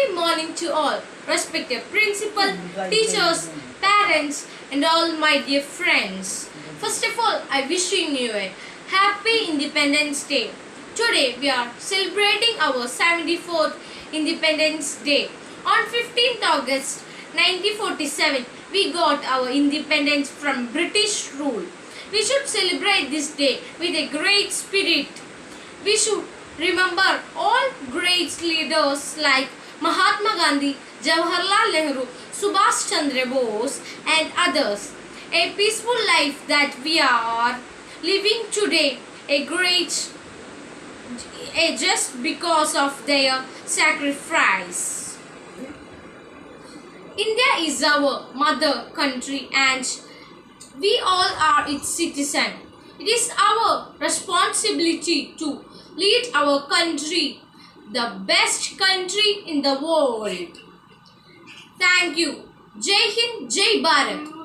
Happy morning to all, respected principal, teachers, parents, and all my dear friends. First of all, I wishing you a happy Independence Day. Today we are celebrating our 74th Independence Day. On 15th August 1947, we got our independence from British rule. We should celebrate this day with a great spirit. We should remember all great leaders like Mahatma Gandhi, Jawaharlal Nehru, Subhash Chandra Bose and others. A peaceful life that we are living today, just because of their sacrifice. India is our mother country and we all are its citizens. It is our responsibility to lead our country, the best country in the world. Thank you. Jai Hind, Jai Bharat.